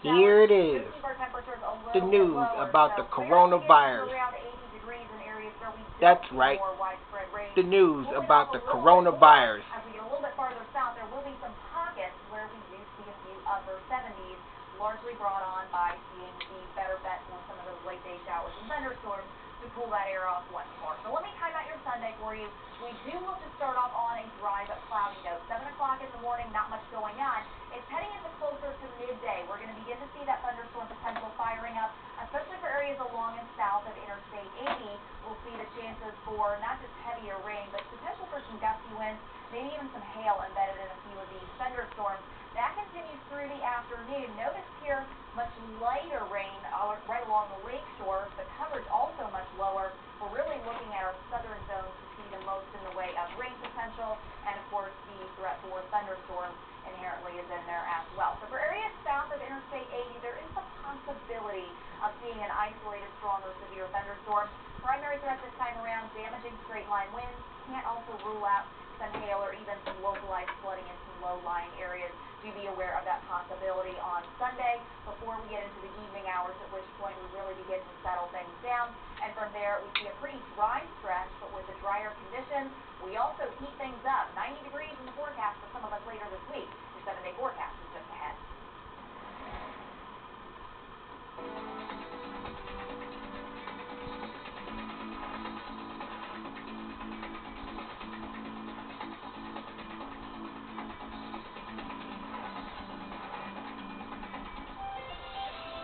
Here it is, the news about the coronavirus. That's right, the news about the coronavirus. As we get a little bit farther south, there will be some pockets where we do see a few upper 70s, largely brought on by seeing the better bet for some of those late day showers and thunderstorms to cool that air off once more. So let me time out your Sunday for you. We do look to start off on a dry but cloudy note. 7 o'clock in the morning, not much going on. It's heading into closer to midday. We're going to begin to see that thunderstorm potential firing up, especially for areas along and south of Interstate 80. We'll see the chances for not just heavier rain, but potential for some gusty winds, maybe even some hail embedded in a few of these thunderstorms. That continues through the afternoon. Notice here much lighter rain right along the lake shore. The coverage also much lower. We're really looking at our southern zones to see the most in the way of rain potential, and of course the threat for thunderstorms inherently is in there as well. So for areas south of Interstate 80, there is the possibility of seeing an isolated strong or severe thunderstorm. Primary threat this time around, damaging straight line winds. Can't also rule out some hail or even some localized flooding in some low-lying areas. Do be aware of that possibility on Sunday before we get into the evening hours, at which point we really begin to settle things down. And from there, we see a pretty dry stretch, but with the drier conditions, we also heat things up. 90 degrees in the forecast for some of us later this week. Your 7-day forecast is just ahead.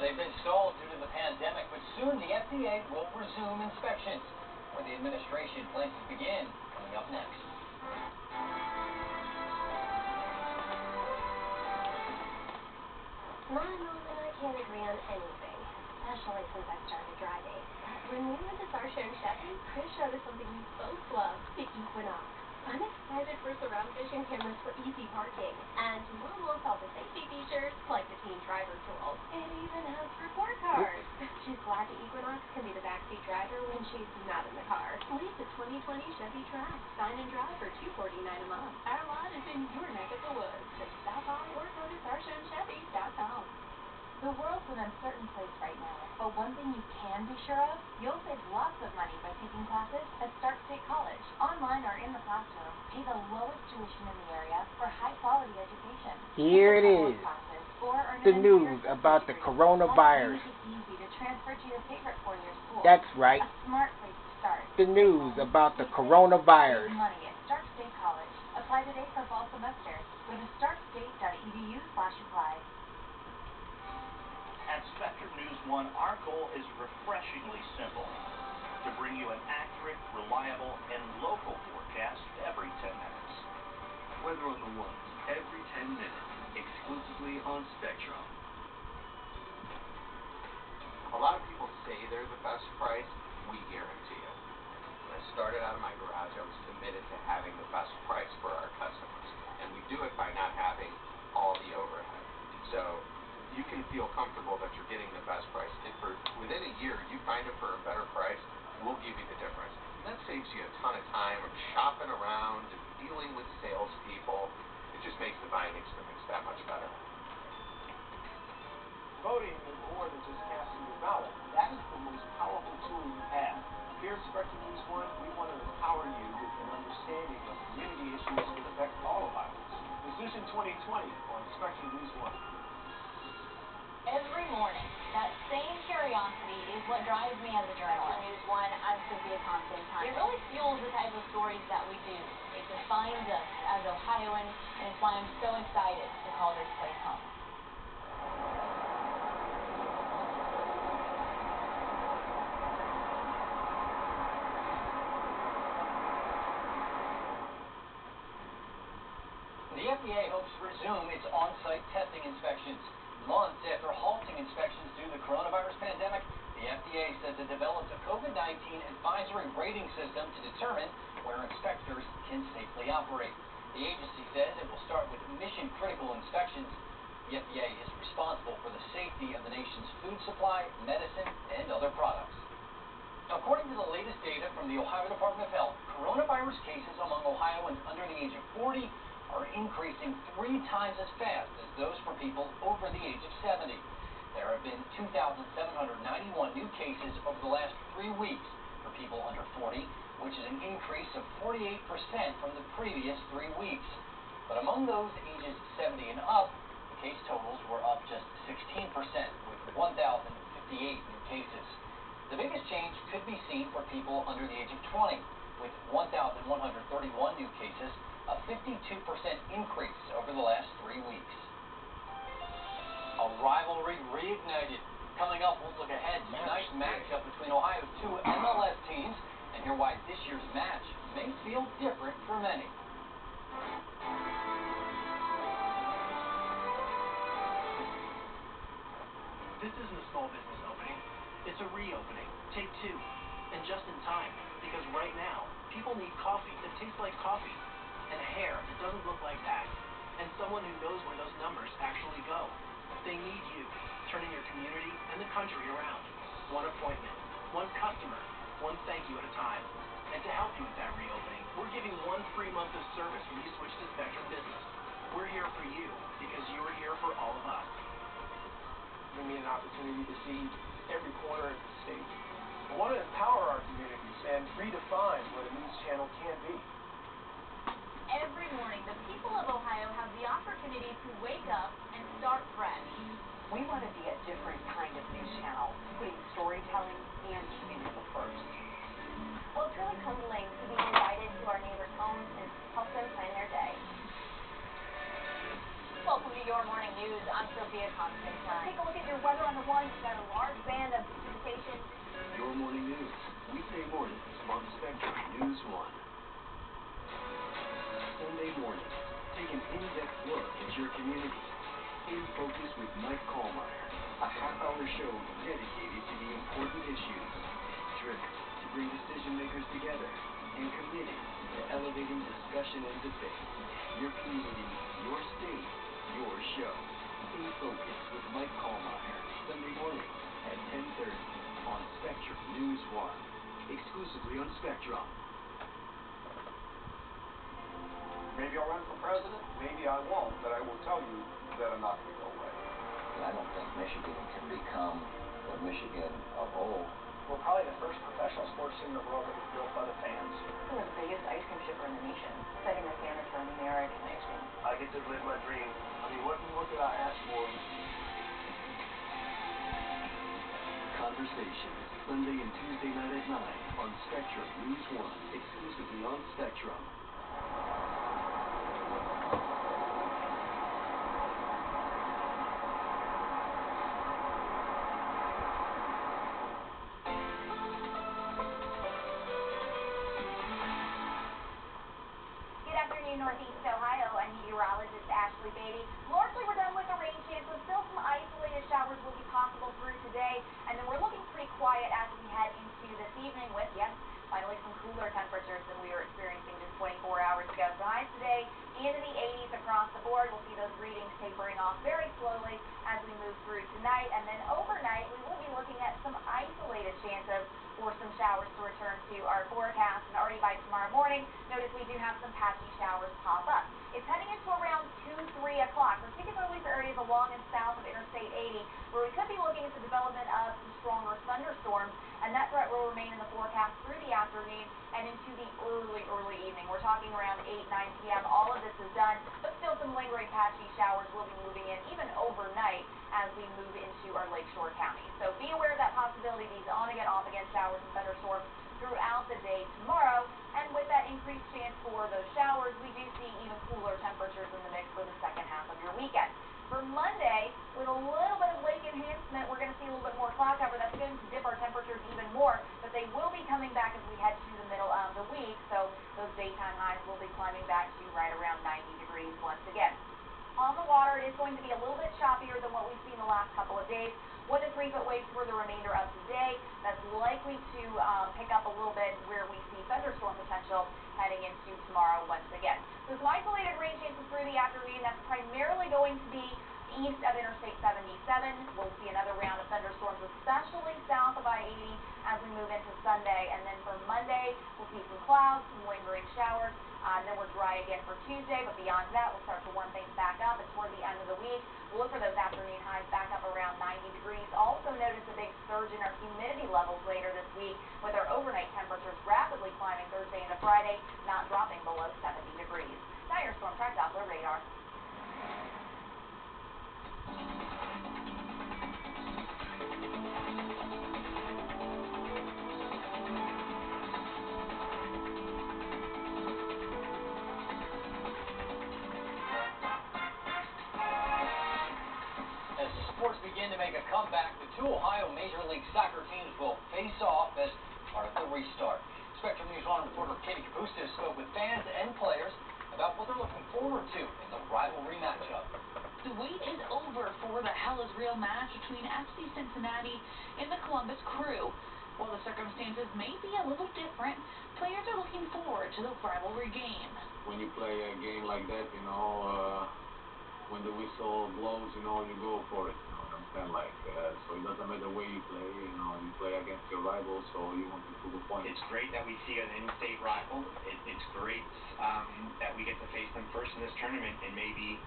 They've been stalled due to the pandemic, but soon the FDA will resume inspections, where the administration plans to begin, coming up next. Mom and I can't agree on anything, especially since I started driving. When we went to Sarsha and Chevy, Chris showed us something we both love, the Equinox. I'm excited for surround vision cameras for easy parking, and Mom wants all the safety features, like the teen driver tool. It even has report cards. She's glad the Equinox can be the backseat driver when she's not in the car. Lease a 2020 Chevy Trax. Sign and drive for $249 a month. Our lot is in your neck of the woods. So stop by or go to SarshaandChevy.com. The world's an uncertain place right now, but one thing you can be sure of, you'll save lots of money by taking classes at Stark State College. Online or in the classroom, pay the lowest tuition in the area for high-quality education. Here it is, the news about the coronavirus. Make it easy to transfer to your favorite four-year school. That's right, A smart place to start. the news about the coronavirus. Save money at Stark State College. Apply today for fall semester. Go to starkstate.edu/apply. At Spectrum News 1, our goal is refreshingly simple: to bring you an accurate, reliable, and local forecast every 10 minutes. Weather on the ones, every 10 minutes, exclusively on Spectrum. A lot of people say they're the best price. We guarantee it. When I started out of my garage, I was committed to having the best price for our customers. And we do it by not having all the overhead. So you can feel comfortable that you're getting the best price. If within a year you find it for a better price, we'll give you the difference. And that saves you a ton of time of shopping around and dealing with salespeople. It just makes the buying experience that much better. Voting is more than just casting your ballot. That is the most powerful tool you have. Here at Spectrum News 1, we want to empower you with an understanding of community issues that affect all Ohioans. Decision 2020 on Spectrum News 1. Every morning, that same curiosity is what drives me as a journalist. News 1, I'm Cynthia Constantine. It really fuels the type of stories that we do. It defines us as Ohioans, and it's why I'm so excited to call this place home. The FDA hopes to resume its on-site testing inspections. Months after halting inspections due to the coronavirus pandemic, the FDA says it developed a COVID-19 advisory rating system to determine where inspectors can safely operate. The agency says it will start with mission-critical inspections. The FDA is responsible for the safety of the nation's food supply, medicine, and other products. According to the latest data from the Ohio Department of Health, coronavirus cases among Ohioans under the age of 40 are increasing 3 times as fast as those for people over the age of 70. There have been 2,791 new cases over the last 3 weeks for people under 40, which is an increase of 48% from the previous 3 weeks. But among those ages 70 and up, the case totals were up just 16%, with 1,058 new cases. The biggest change could be seen for people under the age of 20, with 1,131 new cases, a 52% increase over the last 3 weeks. A rivalry reignited. Coming up, we'll look ahead to tonight's matchup between Ohio's two MLS teams and hear why this year's match may feel different for many. This isn't a small business opening. It's a reopening. Take two. And just in time. Because right now, people need coffee that tastes like coffee. And hair that doesn't look like that. And someone who knows where those numbers actually go. They need you, turning your community and the country around. One appointment, one customer, one thank you at a time. And to help you with that reopening, we're giving 1 free month of service when you switch to Spectrum Business. We're here for you because you're here for all of us. Give me an opportunity to see every corner of the state. I want to empower our communities and redefine what a news channel can be. Every morning, the people of Ohio have the opportunity to wake up and start fresh. We want to be a different kind of news channel, putting storytelling and keeping people first. Well, it's really humbling to be invited to our neighbors' homes and help them plan their day. Welcome to Your Morning News. I'm Sophia Constantine. Take a look at your weather on the one. We've got a large band of precipitation. Your Morning News, weekday mornings on Spectrum News 1. Sunday morning, take an in-depth look at your community. In Focus with Mike Kallmeyer, a half-hour show dedicated to the important issues, driven to bring decision makers together, and committed to elevating discussion and debate. Your community, your state, your show. In Focus with Mike Kallmeyer, Sunday morning at 10:30 on Spectrum News 1, exclusively on Spectrum. Maybe I'll run for president, maybe I won't, but I will tell you that I'm not going to go away. I don't think Michigan can become the Michigan of old. We're probably the first professional sports team in the world that was built by the fans. We're the biggest ice cream shipper in the nation. Setting the standard for American ice cream. I get to live my dream. I mean, what more could I ask for? Conversations, Sunday and Tuesday night at 9 on Spectrum News 1, exclusively on Spectrum. Northeast Ohio, I'm meteorologist Ashley Beatty. Largely we're done with the rain chances. Still some isolated showers will be possible through today, and then we're looking pretty quiet as we head into this evening with, yes, finally some cooler temperatures than we were experiencing just 24 hours ago. So highs today into the 80s across the board. We'll see those readings tapering off very slowly as we move through tonight, and then overnight we will be looking at some isolated chances for some showers to return to our forecast, and already by tomorrow morning, notice we do have some patchy showers pop up. It's heading into around 2, 3 o'clock, particularly for areas along and south of Interstate 80, where we could be looking at the development of some stronger thunderstorms, and that threat will remain in the forecast through the afternoon and into the early evening. We're talking around 8, 9 p.m. All of this is done, but still some lingering patchy showers will be moving in even overnight as we move into our lakeshore counties. So be aware of that possibility, these on-again, off-again showers and thunderstorms throughout the day tomorrow. And with that increased chance for those showers, we do see even cooler temperatures in the mix for the second half of your weekend. For Monday, with a little bit of lake enhancement, we're going to see a little bit more cloud cover. That's going to dip our temperatures even more, but they will be coming back as we head to the middle of the week, so those daytime highs will be climbing back to right around 90 degrees once again. On the water, it is going to be a little bit choppier than what we've seen the last couple of days. 1 to 3 foot waves for the remainder of the day. That's likely to pick up a little bit where we see thunderstorm potential heading into tomorrow once again. So some isolated rain chances through the afternoon. That's primarily going to be east of Interstate 77. We'll see another round of thunderstorms, especially south of I-80 as we move into Sunday. And then for Monday, we'll see some clouds, some lingering showers. And then we're dry again for Tuesday, but beyond that, we'll start to warm things back up. And toward the end of the week, we'll look for those afternoon highs back up around 90 degrees. radar. As sports begin to make a comeback, the two Ohio Major League Soccer teams will face off as part of the restart. Spectrum News 1 reporter Katie Kapustas spoke with fans and players about what they're looking forward to in the rivalry matchup. The wait is over for the Hell is Real match between FC Cincinnati and the Columbus Crew. While the circumstances may be a little different, players are looking forward to the rivalry game. When you play a game like that, when the whistle blows, you go for it, so it doesn't matter where you play, you play against your rivals, so you want to prove a point. It's great that we see an in-state rival. It's great that we get to face them first in this tournament, and maybe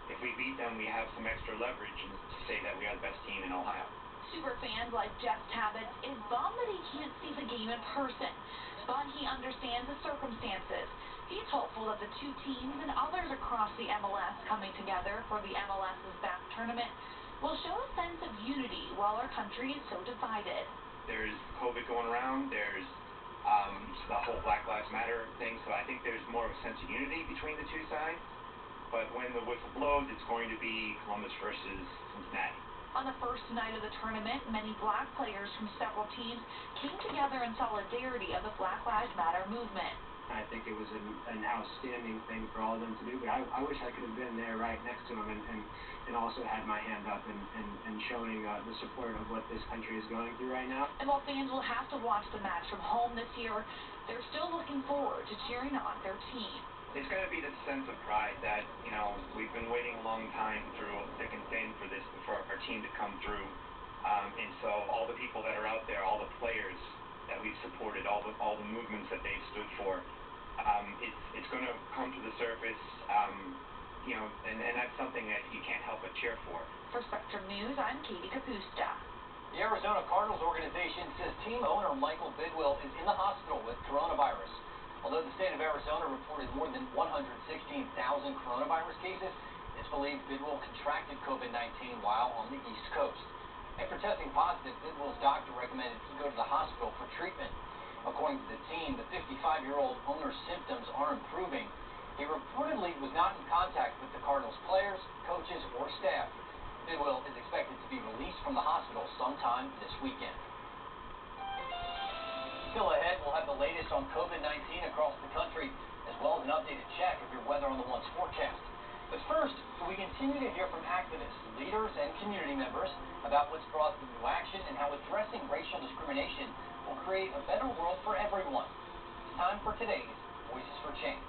if we beat them, we have some extra leverage to say that we are the best team in Ohio. Super fans like Jeff Tabbets is bummed that he can't see the game in person, but he understands the circumstances. He's hopeful that the two teams and others across the MLS coming together for the MLS's back tournament will show a sense of unity while our country is so divided. There's COVID going around. There's the whole Black Lives Matter thing, so I think there's more of a sense of unity between the two sides. But when the whistle blows, it's going to be Columbus versus Cincinnati. On the first night of the tournament, many black players from several teams came together in solidarity of the Black Lives Matter movement. I think it was an outstanding thing for all of them to do, but I wish I could have been there right next to them and also had my hand up and showing the support of what this country is going through right now. And while fans will have to watch the match from home this year, they're still looking forward to cheering on their team. It's going to be the sense of pride that, we've been waiting a long time through thick and thin for our team to come through. And so all the people that are out there, all the players that we've supported, all the movements that they've stood for, it's going to come to the surface, and that's something that you can't help but cheer for. For Spectrum News, I'm Katie Kapusta. The Arizona Cardinals organization says team owner Michael Bidwill is in the hospital with coronavirus. Although the state of Arizona reported more than 116,000 coronavirus cases, it's believed Bidwill contracted COVID-19 while on the East Coast. After testing positive, Bidwill's doctor recommended he go to the hospital for treatment. According to the team, the 55-year-old owner's symptoms are improving. He reportedly was not in contact with the Cardinals players, coaches, or staff. Bidwill is expected to be released from the hospital sometime this weekend. Still ahead, we'll have the latest on COVID-19 across the country, as well as an updated check of your weather on the One's forecast. But first, we continue to hear from activists, leaders, and community members about what's brought them to action and how addressing racial discrimination will create a better world for everyone. It's time for today's Voices for Change.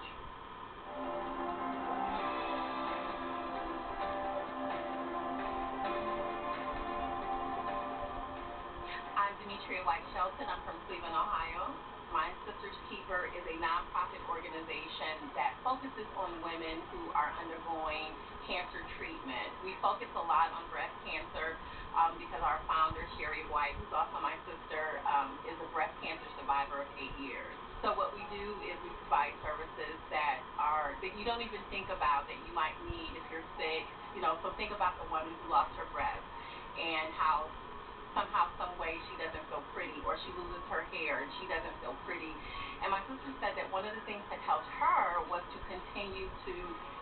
I'm Demetria White Shelton. I'm from Cleveland, Ohio. My Sister's Keeper is a nonprofit organization that focuses on women who are undergoing cancer treatment. We focus a lot on breast cancer because our founder, Sherry White, who's also my sister, is a breast cancer survivor of 8 years. So what we do is we provide services that you don't even think about that you might need if you're sick. So think about the woman who lost her breast and how somehow, some way she doesn't feel pretty, or she loses her hair and she doesn't feel pretty. And my sister said that one of the things that helped her was to continue to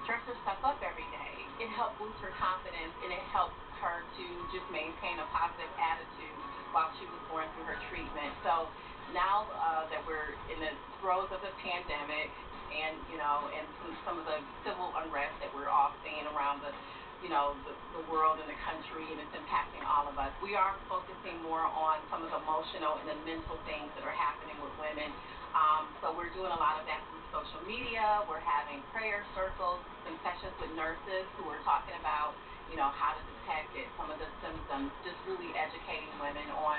dress herself up every day. It helped boost her confidence, and it helped her to just maintain a positive attitude while she was going through her treatment. So now that we're in the throes of the pandemic and some of the civil unrest that we're all seeing around the world and the country, and it's impacting all of us. We are focusing more on some of the emotional and the mental things that are happening with women. So we're doing a lot of that through social media. We're having prayer circles, some sessions with nurses who are talking about, how to detect it, some of the symptoms, just really educating women on,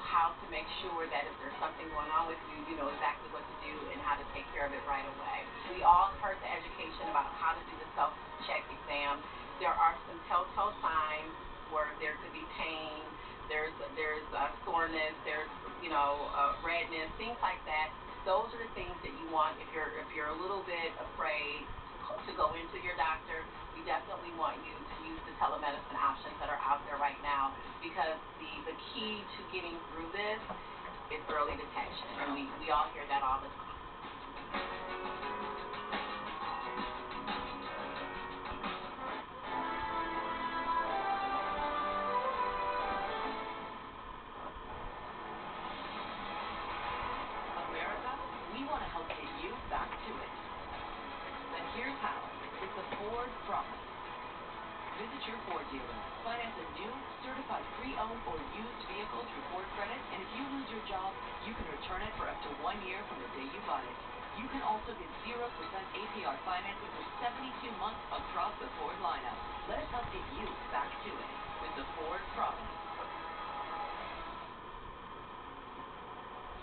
how to make sure that if there's something going on with you, you know exactly what to do and how to take care of it right away. We all heard the education about how to do the self-check exam. There are some telltale signs where there could be pain, there's soreness, there's redness, things like that. Those are the things that you want if you're a little bit afraid to to go into your doctor, we definitely want you to use the telemedicine options that are out there right now, because the key to getting through this is early detection, and we all hear that all the time. America, we want to help get you back to it. And here's how, with the Ford Promise. Visit your Ford dealer, finance a new, certified pre-owned or used vehicle through Ford Credit, and if you lose your job, you can return it for up to 1 year from the day you bought it. You can also get 0% APR financing for 72 months across the Ford lineup. Let us help get you back to it with the Ford Promise.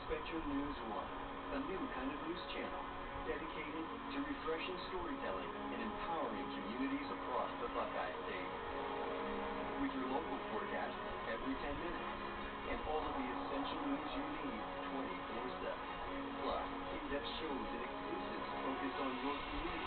Spectrum News 1, a new kind of news channel dedicated to refreshing storytelling and empowering communities across the Buckeye State. With your local forecast every 10 minutes and all of the essential news you need 24/7. Plus, in-depth shows and exclusives focused on your community.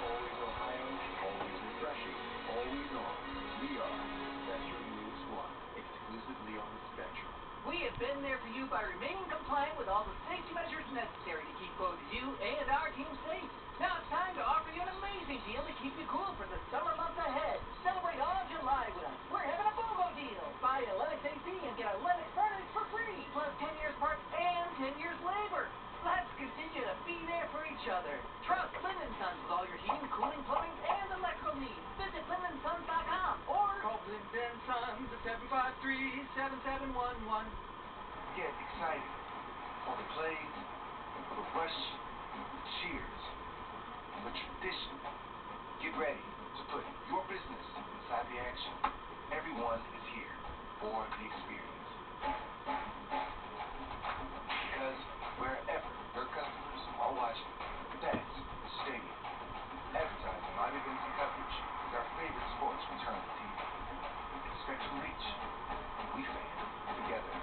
Always Ohio, always refreshing, always on. We are Spectrum News 1, exclusively on Spectrum. We have been there for you by remaining compliant with all the safety measures necessary to keep both you and our team safe. Now it's time to offer you an amazing deal to keep you cool for the summer months ahead. Celebrate all July with us. We're having a BOGO deal. Buy a Lennox AC and get a Lennox furnace for free, plus 10 years parts and 10 years labor. Let's continue to be there for each other. Trust Flynn & Sons with all your heating, cooling, plumbing, and electrical needs. Visit FlynnandSons.com or call Flynn & Sons at 753-7711. Get excited for the plays, for the rush, the cheers, the tradition. Get ready to put your business inside the action. Everyone is here for the experience. Because wherever your customers are watching, that's the stadium. Advertising live events and coverage as our favorite sports return to TV. It's Spectrum Reach. We fan together.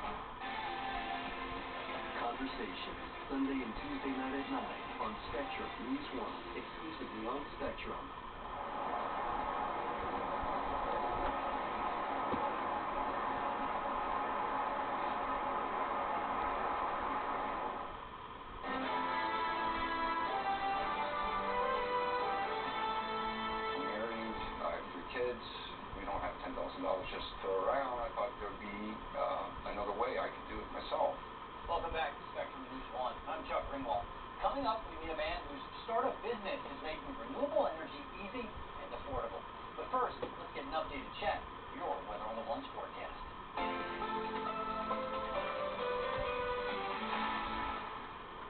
Conversations, Sunday and Tuesday night at 9 on Spectrum News 1, exclusively on Spectrum. Married, I have 3 kids. We don't have $10,000 just to throw around. I thought there'd be another way I could do it myself. Welcome back to Spectrum News 1. I'm Chuck Ringwald. Coming up, we meet a man whose startup business is making renewable energy easy and affordable. But first, let's get an updated check of your weather on the Ones forecast.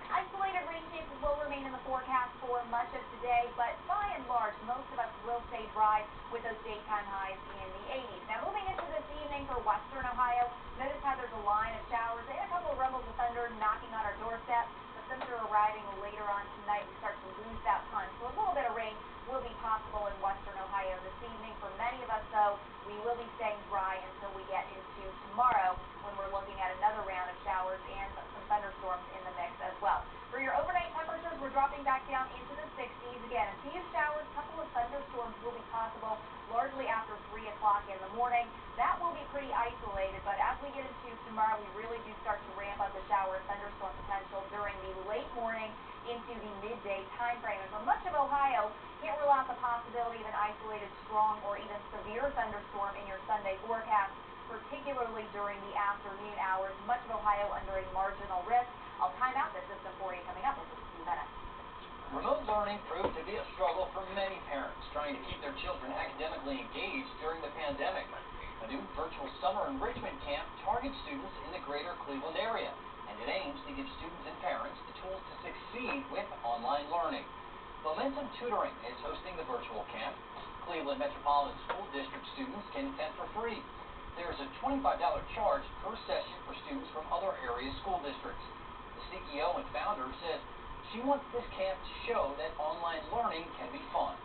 Isolated rain chances will remain in the forecast for much of today, but by and large, most of us will stay dry with those daytime highs in the 80s. Now, moving into this evening for western Ohio, notice how there's a line of showers and a couple of rumbles of thunder knocking on our doorstep. But since they're arriving later on tonight, we start to lose that punch. So a little bit of rain will be possible in western Ohio this evening. For many of us, though, we will be staying dry until we get into tomorrow, when we're looking at another round of showers and some thunderstorms in the mix as well. For your overnight temperatures, we're dropping back down into the 60s. Again, a few showers, a couple of thunderstorms will be possible largely after 3 o'clock in the morning. That will be pretty isolated, but as we get into tomorrow, we really do start to ramp up the shower and thunderstorm potential during the late morning into the midday time frame. And for much of Ohio, can't rule out the possibility of an isolated strong or even severe thunderstorm in your Sunday forecast, particularly during the afternoon hours. Much of Ohio under a marginal risk. I'll time out this system for you coming up in just a few minutes. Remote learning proved to be a struggle for many parents trying to keep their children academically engaged during the pandemic. A new virtual summer enrichment camp targets students in the greater Cleveland area, and it aims to give students and parents the tools to succeed with online learning. Momentum Tutoring is hosting the virtual camp. Cleveland Metropolitan School District students can attend for free. There is a $25 charge per session for students from other area school districts. The CEO and founder says she wants this camp to show that online learning can be fun.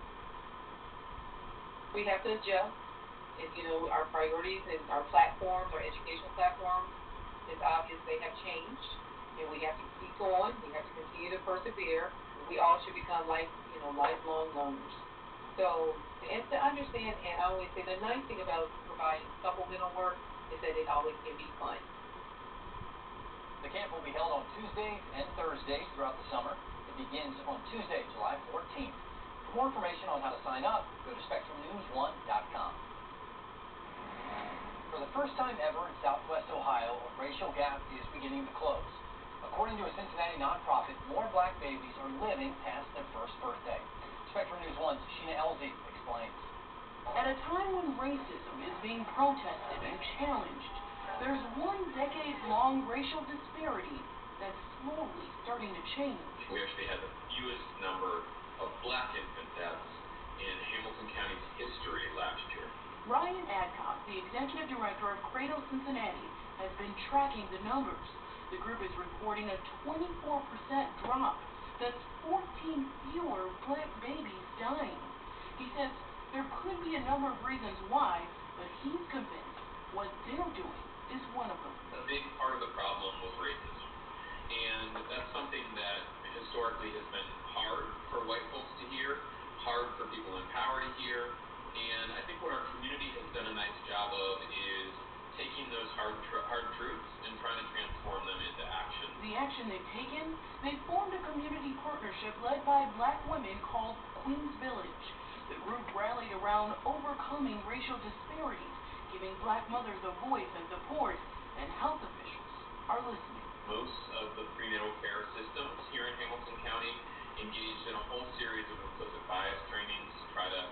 We have to adjust. Our priorities and our platforms, our educational platforms, it's obvious they have changed, and we have to keep going. We have to continue to persevere. we all should become lifelong learners. So, and to understand, and I always say the nice thing about providing supplemental work is that it always can be fun. The camp will be held on Tuesdays and Thursdays throughout the summer. It begins on Tuesday, July 14th. For more information on how to sign up, go to SpectrumNews1.com. For the first time ever in Southwest Ohio, a racial gap is beginning to close. According to a Cincinnati nonprofit, more black babies are living past their first birthday. Spectrum News 1's Sheena Elzie explains. At a time when racism is being protested and challenged, there's one decade-long racial disparity that's slowly starting to change. We actually had the fewest number of black infant deaths in Hamilton County's history last year. Ryan Adcock, the executive director of Cradle Cincinnati, has been tracking the numbers. The group is reporting a 24% drop. That's 14 fewer black babies dying. He says there could be a number of reasons why, but he's convinced what they're doing is one of them. A big part of the problem was racism, and that's something that historically has been hard for white folks to hear, hard for people in power to hear, and I think what our community has done a nice job of is taking those hard truths and trying to transform them into action. The action they've taken, they formed a community partnership led by black women called Queens Village. The group rallied around overcoming racial disparities, giving black mothers a voice and support, and health officials are listening. Most of the prenatal care systems here in Hamilton County engaged in a whole series of implicit bias trainings to try to